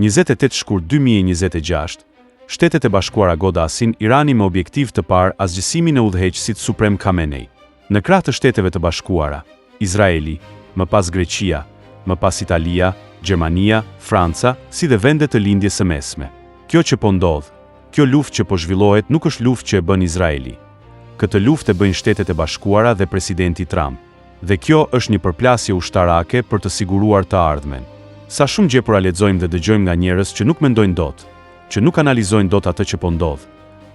28 shkurt 2026, Shtetet e Bashkuara godasin Irani me objektiv të parë asgjësimin e udhëheqësit Suprem Khamenei. Në krah të Shteteve të Bashkuara, Izraeli, më pas Greqia, më pas Italia, Gjermania, Franca, si dhe vendet të lindjes së mesme. Kjo që po ndodh, kjo luftë që po zhvillohet nuk është luftë që e bën Izraeli. Këtë luftë e bëjnë Shtetet e Bashkuara dhe presidenti Trump. Dhe kjo është një përplasje ushtarake për të siguruar të ardhmen. Sa shumë gjepura lexojmë dhe dëgjojmë nga njerëz që nuk mendojnë dot, që nuk analizojnë dot atë që po ndodh,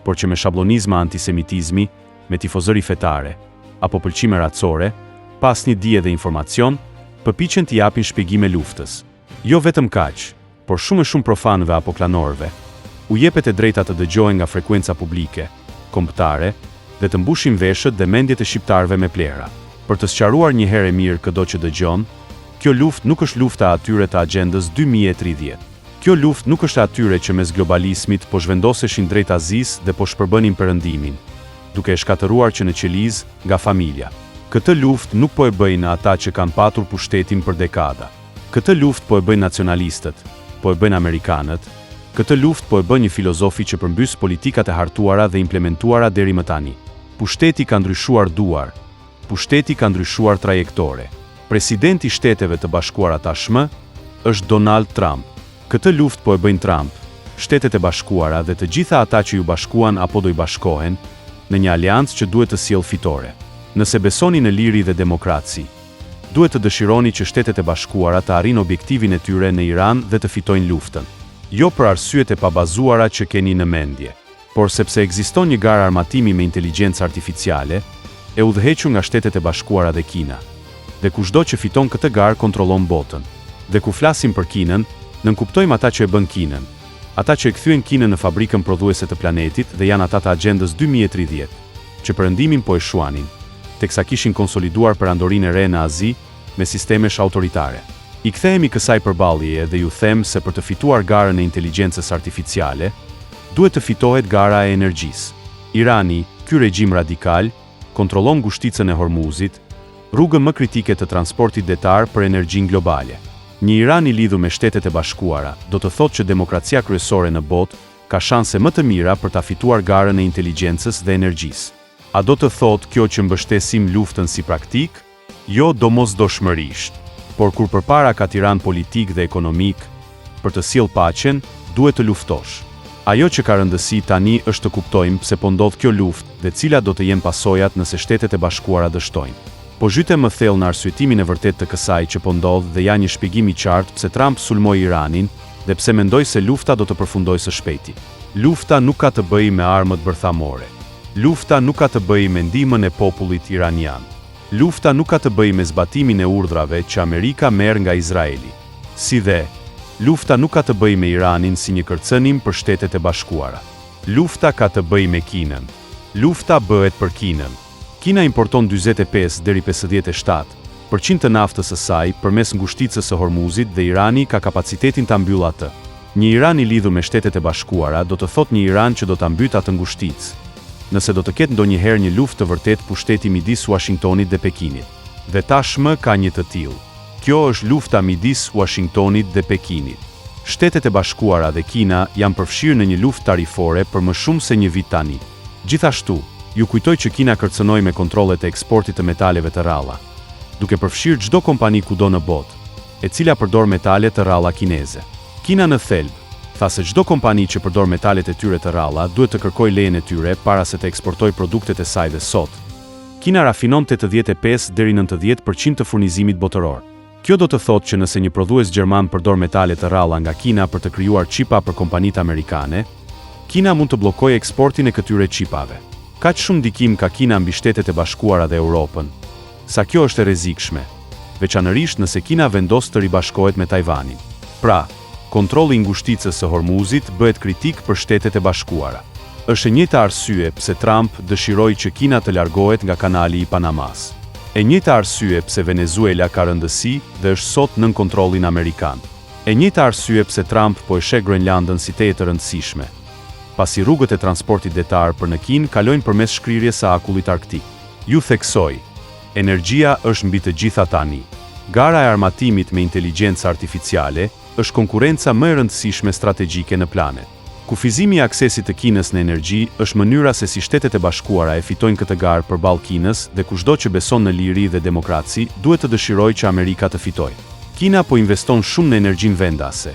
por që me shablonizma antisemitizmi, me tifozëri fetare, apo pëlqime racore, pas një dije dhe informacion, përpiqen t'i japin shpjegime luftës. Jo vetëm kaq, por shumë e shumë profanëve apo klanorëve, u jepet e drejta të dëgjohen nga frekuenca publike, kombëtare, dhe të mbushin veshët dhe mendjet e shqiptarëve me plera. Për të sqaruar një herë e mirë çdo që dëgjon, kjo luftë nuk është lufta atyre të agjendës 2030. Kjo luftë nuk është atyre që mes globalizmit po zhvendoseshin drejt Azisë dhe po shpërbënin perëndimin, duke e shkatëruar që në qeliz nga familja. Këtë luftë nuk po e bëjnë ata që kanë patur pushtetin për dekada. Këtë luftë po e bëjnë nacionalistët, po e bëjnë amerikanët. Këtë luftë po e bën një filozofi që përmbys politikat e hartuara dhe implementuara deri më tani. Pushteti ka ndryshuar duar. Pushteti ka ndryshuar trajektore. Presidenti i Shteteve të Bashkuara tashmë është Donald Trump. Këtë luftë po e bëjnë Trump, Shtetet e Bashkuara dhe të gjitha ata që ju bashkuan apo do i bashkohen në një aleancë që duhet të sjellë fitore. Nëse besoni në liri dhe demokraci, duhet të dëshironi që Shtetet e Bashkuara të arrijnë objektivin e tyre në Iran dhe të fitojnë luftën. Jo për arsyet e pabazuara që keni në mendje, por sepse ekziston një garë armatimi me inteligjencë artificiale, e udhëhequr nga Shtetet e Bashkuara dhe Kina. Dhe kushdo që fiton këtë garë kontrollon botën. Dhe ku flasim për Kinën, nënkuptojmë ata që e bën Kinën, ata që e kthyen Kinën në fabrikën prodhuese të planetit dhe janë ata të agjendës 2030, që perëndimin po e shuanin, teksa kishin konsoliduar perandorinë e re në Azi me sistemesh autoritare. I kthehemi kësaj përballjeje dhe ju them se për të fituar garën e inteligjencës artificiale, duhet të fitohet gara e energjisë. Irani, ky regjim radikal, kontrollon ngushticën e Hormuzit, rrugën më kritike të transportit detar për energjinë globale. Një Iran i lidhur me Shtetet e Bashkuara do të thotë që demokracia kryesore në botë ka shanse më të mira për ta fituar garën e inteligjencës dhe energjisë. A do të thotë kjo që mbështesim luftën si praktik? Jo domosdoshmërisht. Por kur përpara ka tiran politik dhe ekonomik, për të sjellë paqen, duhet të luftosh. Ajo që ka rëndësi tani është të kuptojmë pse po ndodh kjo luftë dhe cilat do të jenë pasojat nëse Shtetet e Bashkuara dështojnë. Po zhytem më thellë në arsyetimin e vërtet të kësaj që po ndodh dhe ja një shpjegim i qartë pse Trump sulmoi Iranin dhe pse mendoj se lufta do të përfundojë së shpejti. Lufta nuk ka të bëjë me armët bërthamore. Lufta nuk ka të bëjë me ndihmën e popullit iranian. Lufta nuk ka të bëjë me zbatimin e urdhrave që Amerika merr nga Izraeli. Si dhe, lufta nuk ka të bëjë me Iranin si një kërcënim për Shtetet e Bashkuara. Lufta ka të bëjë me Kinën. Lufta bëhet për Kinën. Kina importon 45 deri 57% të naftës së saj përmes ngushticës së Hormuzit dhe Irani ka kapacitetin ta mbyllë atë. Një Iran i lidhur me Shtetet e Bashkuara do të thotë një Iran që do ta mbytë atë ngushticë. Nëse do të ketë ndonjëherë një luftë të vërtetë pushteti midis Washingtonit dhe Pekinit. Dhe tashmë ka një të tillë. Kjo është lufta midis Washingtonit dhe Pekinit. Shtetet e Bashkuara dhe Kina janë përfshirë në një luftë tarifore për më shumë se një vit tani. Gjithashtu, ju kujtoj që Kina kërcënoi me kontrollet e eksportit të metaleve të rralla, duke përfshirë çdo kompani kudo në botë, e cila përdor metale të rralla kineze. Kina në thelb tha se çdo kompani që përdor metalet e tyre të rralla duhet të kërkojë lejen e tyre para se të eksportojë produktet e saj dhe sot. Kina rafinon 85 deri 90% të furnizimit botëror. Kjo do të thotë që nëse një prodhues gjerman përdor metale të rralla nga Kina për të krijuar çipa për kompanitë amerikane, Kina mund të bllokojë eksportin e këtyre çipave. Kaq shumë ndikim ka Kina mbi Shtetet e Bashkuara dhe Europën, sa kjo është e rrezikshme, veçanërisht nëse Kina vendos të ribashkohet me Tajvanin. Pra, kontrolli i ngushticës së Hormuzit bëhet kritik për Shtetet e Bashkuara. Është e njëjta arsye pse Trump dëshiroi që Kina të largohet nga kanali i Panamas. E njëjta arsye pse Venezuela ka rëndësi dhe është sot nën kontrollin amerikan. E njëjta arsye pse Trump po e sheh Groenlandën si teje të rëndësishme, pasi rrugët e transportit detar për në Kinë kalojnë përmes shkrirjes së akullit arktik. Ju theksoj, energjia është mbi të gjitha tani. Gara e armatimit me inteligjencë artificiale është konkurenca më e rëndësishme strategjike në planet. Kufizimi i aksesit të Kinës në energji është mënyra se si Shtetet e Bashkuara e fitojnë këtë garë përballë Kinës dhe kushdo që beson në liri dhe demokraci duhet të dëshirojë që Amerika të fitojë. Kina po investon shumë në energjinë vendase,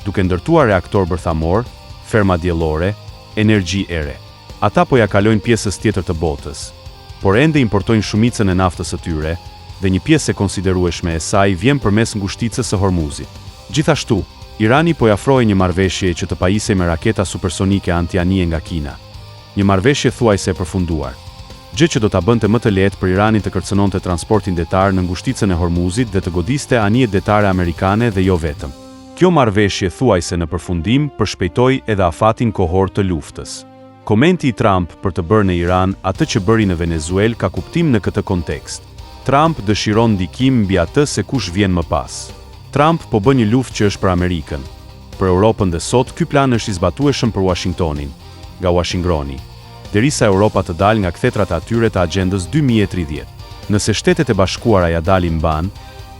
duke ndërtuar reaktor bërthamor, ferma diellore, energji ere. Ata po ja kalojnë pjesës tjetër të botës, por ende importojnë shumicën e naftës së tyre dhe një pjesë e konsiderueshme e saj vjen përmes ngushticës së Hormuzit. Gjithashtu, Irani po i ofroi një marrëveshje që të pajisej me raketa supersonike anti-anije nga Kina. Një marrëveshje thuajse e përfunduar, gjë që do ta bënte më të lehtë për Iranin të kërcënonte transportin detar në ngushticën e Hormuzit dhe të godiste anijet detare amerikane dhe jo vetëm. Kjo marrëveshje thuajse në përfundim përshpejtoi edhe afatin kohor të luftës. Komenti i Trump për të bërë në Iran atë që bëri në Venezuelë ka kuptim në këtë kontekst. Trump dëshiron ndikim mbi atë se kush vjen më pas. Trump po bën një luftë që është për Amerikën. Për Europën dhe sot ky plan është i zbatueshëm për Washingtonin, nga Washingtoni, derisa Europa të dalë nga kthetrat e atyre të agjendës 2030. Nëse Shtetet e Bashkuara ja dalin mban,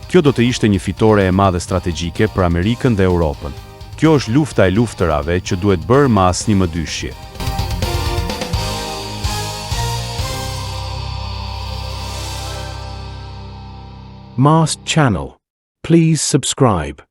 kjo do të ishte një fitore e madhe strategjike për Amerikën dhe Europën. Kjo është lufta e luftërave që duhet bërë me asnjë më dyshje. Mast Channel. Please subscribe.